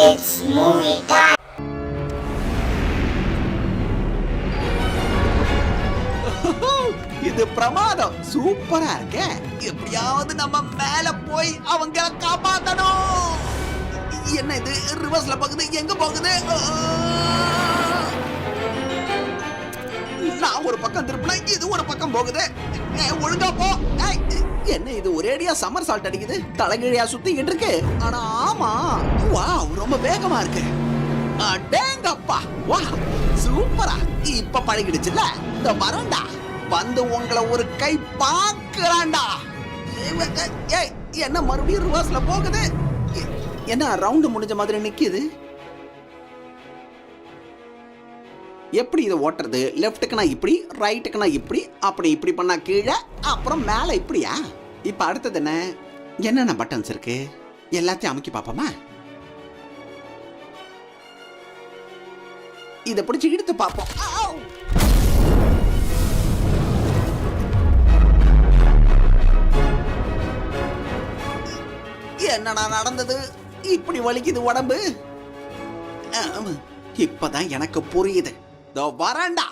It's movie time. இது பிரமாதம், சூப்பரா இருக்கே. எப்படியாவது நம்ம மேல போய் அவங்கள காப்பாத்தணும். என்ன இது ரிவர்ஸ்ல போகுது, எங்க போகுது? நான் ஒரு பக்கம் திருப்பினா இது ஒரு பக்கம் போகுது. ஒழுங்கா போ. என்ன இது ஒரேடியா சம்மர் சால்ட் அடிக்குது, தலைகீழியா சுத்திக்கிட்டு இருக்கு. ஆனா ஆமா, வாவ், ரொம்ப வேகமா இருக்கு. அடேங்கப்பா, வாவ், சூப்பரா. இப்ப பழகிடுச்சுல. இந்த வரண்டா வந்து உங்களை ஒரு கை பாக்குறாண்டா. என்ன மறுபடியும் ரிவர்ஸ்ல போகுது? என்ன ரவுண்ட் முடிஞ்ச மாதிரி நிக்குது? எப்படி இதை ஓட்டுறது? லெஃப்ட்டுக்குனா இப்படி, ரைட்டுக்குனா இப்படி, அப்படி இப்படி பண்ணா கீழே, அப்புறம் மேல இப்படியா? இப்ப அடுத்தது என்ன? என்னென்ன பட்டன்ஸ் இருக்கு? எல்லாத்தையும் அமுக்கி பாப்போமா? இதை பிடிச்சி இழுத்து பார்ப்போம். என்னடா நடந்தது? இப்படி வலிக்குது உடம்பு. இப்பதான் எனக்கு புரியுது. இதோ வரேன்டா.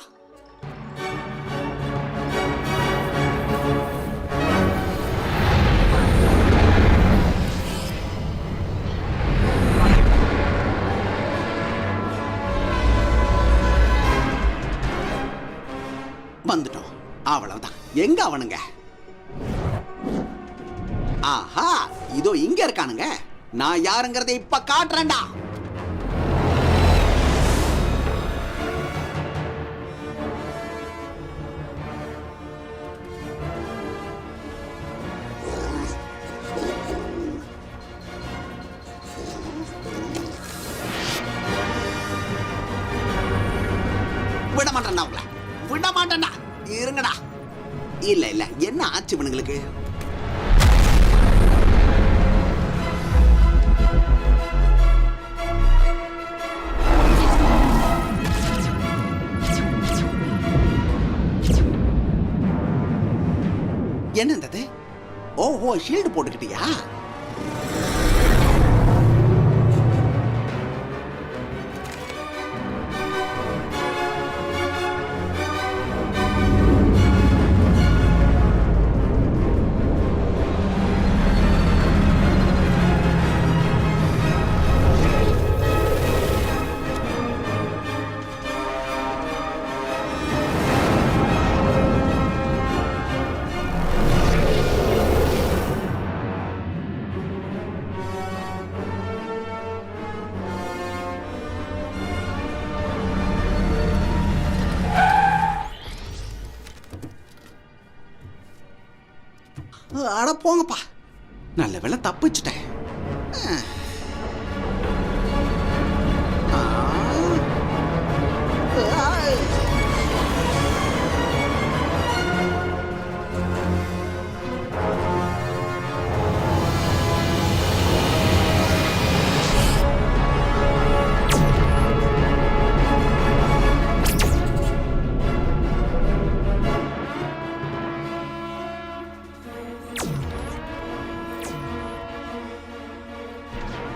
வந்துட்டோம், அவ்வளவுதான். எங்க அவனுங்க? ஆஹா, இதோ இங்க இருக்கானுங்க. நான் யாருங்கிறதை இப்ப காட்டுறேன்டா. விட மாட்டேன்டா, உங்களை விட மாட்டேன்டா. இருங்கடா. இல்ல இல்ல, என்ன ஆச்சு இவனுங்களுக்கு? என்னது? ஓஹோ, ஷீல்டு போட்டுக்கிட்டியா? அட போங்கப்பா, நல்ல வேளை தப்பிச்சிட்டேன்.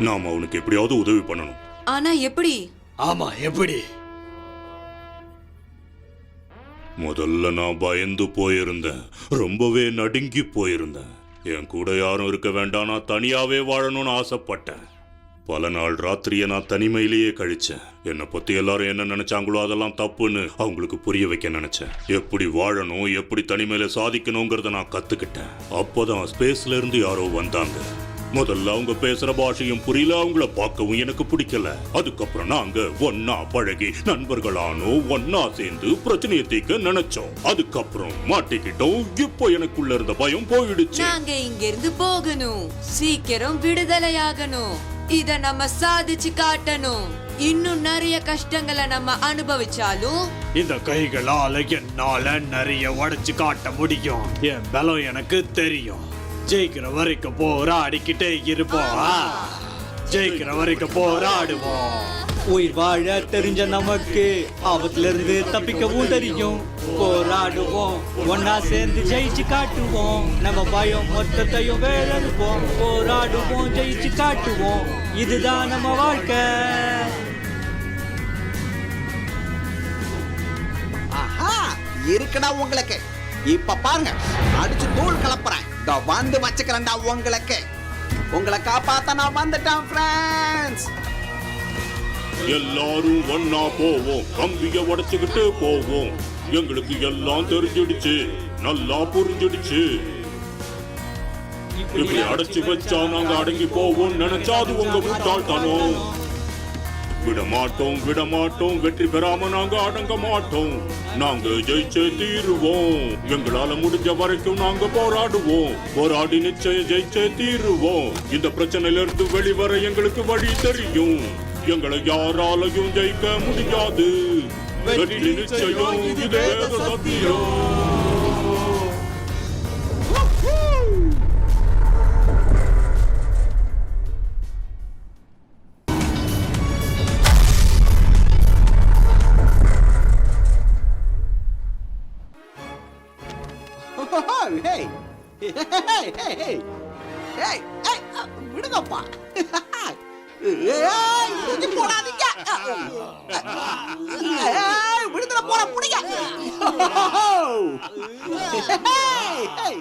நாம அவனுக்கு எப்படியாவது உதவி பண்ணணும். ஆனா எப்படி? ஆமா, எப்படி? முதல்ல நான் பயந்து போயிருந்தேன், ரொம்பவே நடுங்கி போயிருந்தேன். என் கூட யாரும் இருக்க வேண்டாம், நான் தனியாவே வாழணும்னு ஆசைப்பட்டேன். பல நாள் ராத்திரியை நான் தனிமையிலேயே கழிச்சேன். என்னை பத்தி எல்லாரும் என்ன நினைச்சாங்களோ அதெல்லாம் தப்புன்னு அவங்களுக்கு புரிய வைக்க நினைச்சேன். எப்படி வாழணும், எப்படி தனிமையில சாதிக்கணுங்கிறத நான் கத்துக்கிட்டேன். அப்போதான் ஸ்பேஸ்ல இருந்து யாரோ வந்தாங்க. முதல்ல அவங்க பேசுற பாஷையும் புரியல, அவங்கள பார்க்கவும் எனக்கு பிடிக்கல. அதுக்கப்புறம் நாங்க ஒன்னா பழகி நண்பர்களானோ, ஒன்னா சேர்ந்து பிரச்சனையை தீர்க்க நினைச்சோம். அதுக்கப்புறம் மாட்டிக்கிட்டோம். இப்போ எனக்குள்ள இருந்த பயம் போயிடுச்சு. நாங்க இங்க இருந்து போகணும், சீக்கிரம் விடுதலையாகணும். இத நம்ம சாதிச்சு காட்டணும். இன்னும் நிறைய கஷ்டங்களை நம்ம அனுபவிச்சாலும் இந்த கைகளால என்னால நிறைய உடைச்சு காட்ட முடியும். என் பலம் எனக்கு தெரியும். ஜெயிக்கிற வரைக்கும் போராடிக்கிட்டே இருப்போம். ஜெயிக்கிற வரைக்கும் போராடுவோம். உயிர் வாழ தெரிஞ்ச நமக்கு ஆபத்துல இருந்து தப்பிக்கவும் தெரியும். போராடுவோம், ஒன்னா சேர்ந்து ஜெயிச்சு காட்டுவோம். நம்ம பயம் மொத்தத்தையும் வேறறுப்போம். போராடுவோம், ஜெயிச்சு காட்டுவோம். இதுதான் நம்ம வாழ்க்கை. ஆஹா, இருக்குடா உங்களுக்கு. இப்ப பாருங்க, அடிச்சு தூள் கலப்புறேன். இதோ வந்து வச்சுக்கிறேன்டா உங்களுக்கு. உங்களை காப்பாத்த நான் வந்துட்டேன் ஃப்ரெண்ட்ஸ். எல்லாரும் ஒன்னா போவோம், கம்பிய உடைச்சுக்கிட்டு போவோம். எங்களுக்கு எல்லாம் தெரிஞ்சிடுச்சு, நல்லா புரிஞ்சிடுச்சு. இப்படி அடைச்சு வச்சா நாங்க அடங்கி போவோம் நினைச்சா அது உங்க முட்டாள்தனம். விட மாட்டோம், வெற்றி பெறாம நாங்க அடங்க மாட்டோம். நாங்க ஜெயிச்சே தீருவோம். எங்களால முடிஞ்ச வரைக்கும் நாங்க போராடுவோம். போராடி நிச்சயம் ஜெயிச்சே தீருவோம். இந்த பிரச்சனையில இருந்து வெளிவர எங்களுக்கு வழி தெரியும். எங்களை யாராலையும் ஜெயிக்க முடியாது. வெற்றி நிச்சயம், இது வேத சத்தியம். Hey! Hey! Hey! Hey! Hey! Hey! விடுங்கப்பா. ஏய், இது போடாதீங்க. ஏய், விடுதல போற புடிங்க. Hey!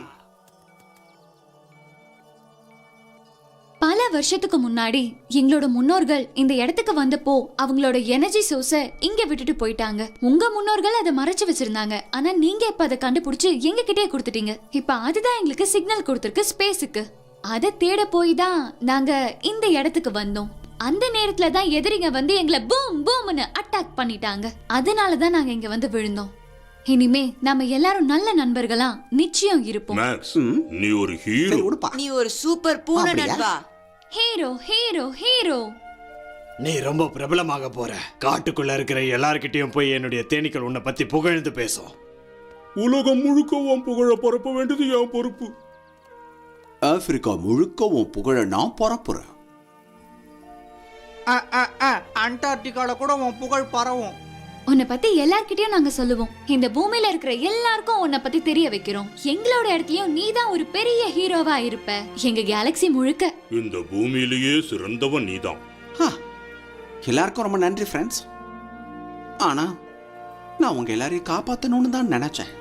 பல வருஷத்துக்கு முன்னாடி எங்களோட முன்னோர்கள் இந்த இடத்துக்கு வந்தப்போ அவங்களோட எனர்ஜி சோர்ஸ இங்க விட்டுட்டு போயிட்டாங்க. உங்க முன்னோர்கள் அதை மறைச்சு வச்சிருந்தாங்க. ஆனா நீங்க இப்ப அதை கண்டுபிடிச்சு எங்க கிட்டே கொடுத்துட்டீங்க. இப்ப அதுதான் எங்களுக்கு சிக்னல் கொடுத்திருக்கு ஸ்பேஸுக்கு. அதை தேட போய் தான் நாங்க இந்த இடத்துக்கு வந்தோம். அந்த நேரத்துல தான் எதிரிங்க வந்து எங்களை பூம் பூம்னு அட்டாக் பண்ணிட்டாங்க. அதனாலதான் நாங்க இங்க வந்து விழுந்தோம். இனிமே நாம எல்லாரும் நல்ல நண்பர்களா நிச்சயம் இருப்போம். மேக்ஸ், நீ ஒரு ஹீரோ. சரி, விடுப்பா. நீ ஒரு சூப்பர் பூனை அப்படியா? நண்பா. Hero hero hero. நீ ரொம்ப பிரபலமாக போற. காட்டுக்குள்ள இருக்கிற எல்லார்கிட்டயும் போய் என்னுடைய தேனீக்கள் உன்னை பத்தி புகழ்ந்து பேசும். உலகம் முழுக்க உன் புகழ பரப்ப வேண்டியது என் பொறுப்பு. ஆப்பிரிக்கா முழுக்க உன் புகழ நான் பரப்புறேன். அண்டார்டிகால கூட உன் புகழ் பரவும். உன்னை பத்தி எல்லார்கிட்டயும் நாங்க சொல்லுவோம். இந்த பூமியில இருக்கிற எல்லாருக்கும் உன்னை பத்தி தெரிய வைக்கிறோம். எங்களோட இடத்துலயும் நீதான் ஒரு பெரிய ஹீரோவா இருப்ப. எங்க கேலக்ஸி முழுக்க. இந்த பூமியிலேயே சிறந்தவன் நீதான். எல்லாருக்கும் ரொம்ப நன்றி ஃப்ரெண்ட்ஸ். ஆனா நான் உங்க எல்லாரையும் காப்பாத்தணும்னு தான் நினைச்சேன்.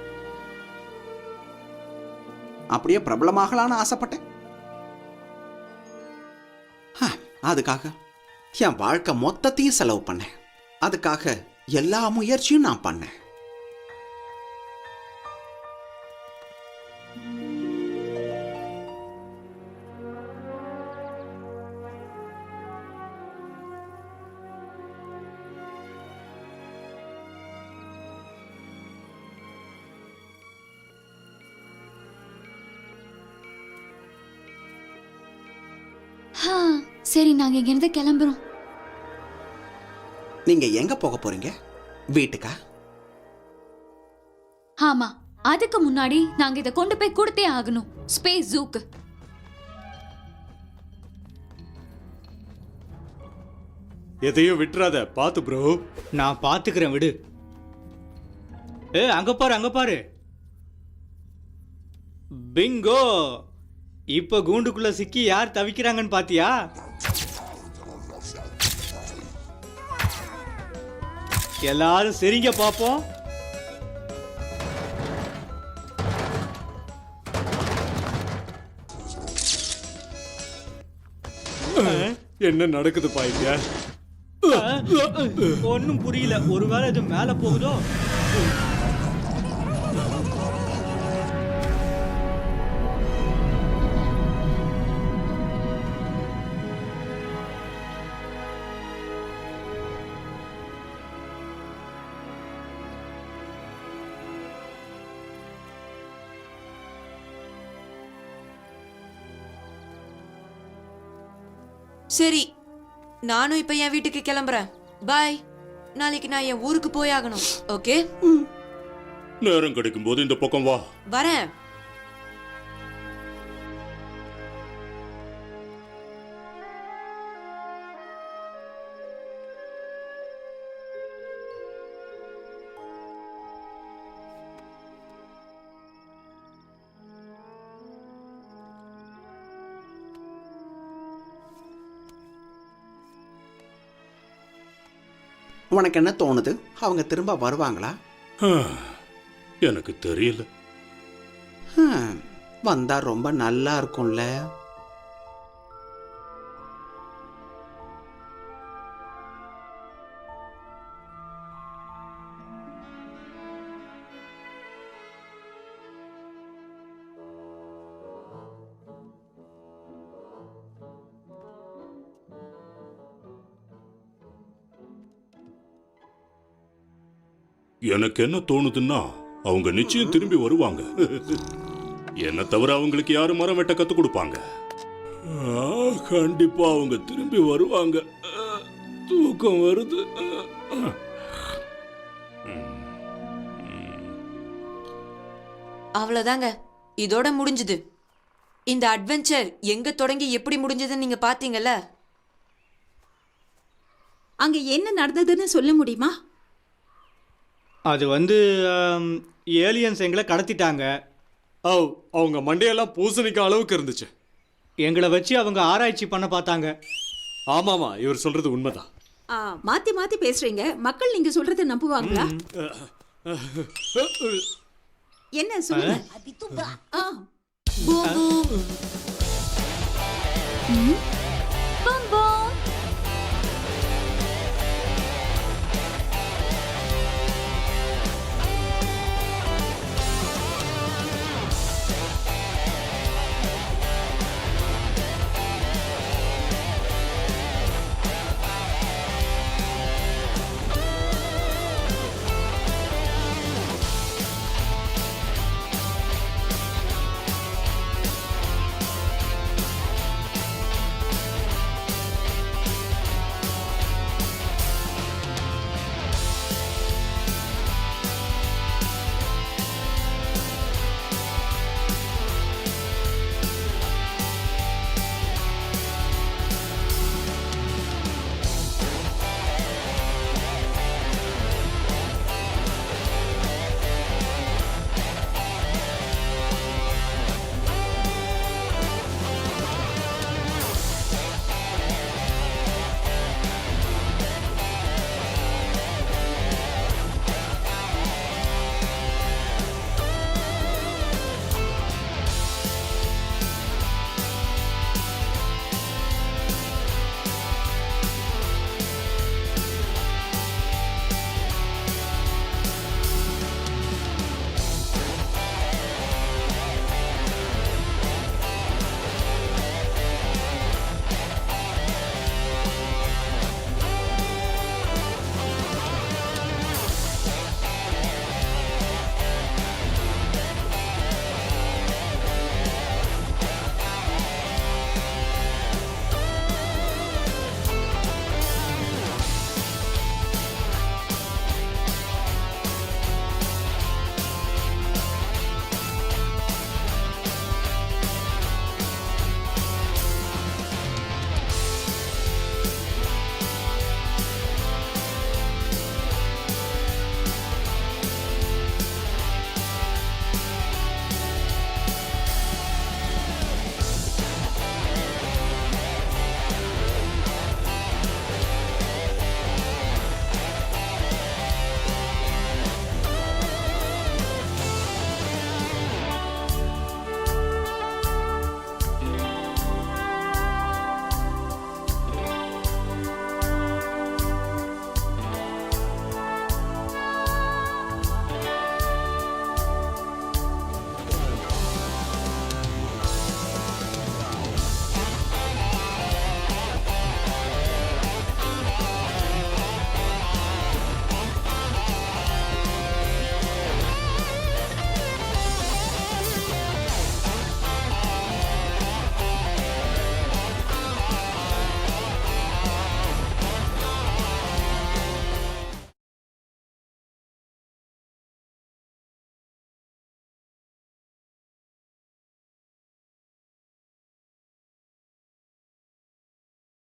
அப்படியே பிரபலமாகலான்னு ஆசைப்பட்டேன். அதுக்காக என் வாழ்க்கை மொத்தத்தையும் செலவு பண்ணேன். அதுக்காக எல்லா முயற்சியும் நான் பண்ணேன். சரி, நாங்க இங்க இருந்து கிளம்புறோம். நீங்க எங்க போக போறீங்க? வீட்டுக்கா? ஆமா, அதுக்கு முன்னாடி நாங்க இத கொண்டு போய் கொடுத்தே ஆகணும். ஸ்பேஸ் ஜூக்கு. எதையும் விட்டுறாத, பாத்து ப்ரோ. நான் பாத்துக்கிறேன், விடு. அங்க பாரு, அங்க பாரு. பிங்கோ! இப்ப கூண்டுக்குள்ள சிக்கி யார் தவிக்கிறாங்கன்னு பாத்தியா? எல்லாரும் சரிங்க பாப்போம். என்ன நடக்குது பாய்ங்க? ஒன்னும் புரியல. ஒருவேளை இது மேல போகுதோ? சரி, நானும் இப்ப என் வீட்டுக்கு கிளம்புறேன். பாய். நாளைக்கு நான் என் ஊருக்கு போயாகணும். ஓகே? நேரம் கிடைக்கும் போது இந்த பக்கம் வா. வரேன். உனக்கு என்ன தோணுது? அவங்க திரும்ப வருவாங்களா? எனக்கு தெரியல. வந்தா ரொம்ப நல்லா இருக்கும்ல. எனக்கு என்ன தோணுதுன்னா அவங்க நிச்சயம் திரும்பி வருவாங்க. என்ன தவிர அவங்களுக்கு யாரு மரம் வெட்ட கத்து கொடுப்பாங்க? கண்டிப்பா அவங்க திரும்பி வருவாங்க. தூக்கம் வருது. அவ்வளவுதாங்க, இதோட முடிஞ்சது. இந்த அட்வென்ச்சர் எங்க தொடங்கி எப்படி முடிஞ்சதுன்னு நீங்க பாத்தீங்கல்ல. அங்க என்ன நடந்ததுன்னு சொல்ல முடியுமா? அது வந்து ஏலியன்ஸ் எங்களை கடத்திட்டாங்க. அவங்க மண்டையெல்லாம் பூசணிக்க அளவுக்கு இருந்துச்சு. எங்களை வச்சு அவங்க ஆராய்ச்சி பண்ண பார்த்தாங்க. ஆமாமா, இவர் சொல்றது உண்மைதான். மாத்தி மாத்தி பேசுறீங்க. மக்கள் நீங்க சொல்றதை நம்புவாங்களா? என்ன சொல்லுங்க. பூ பூ.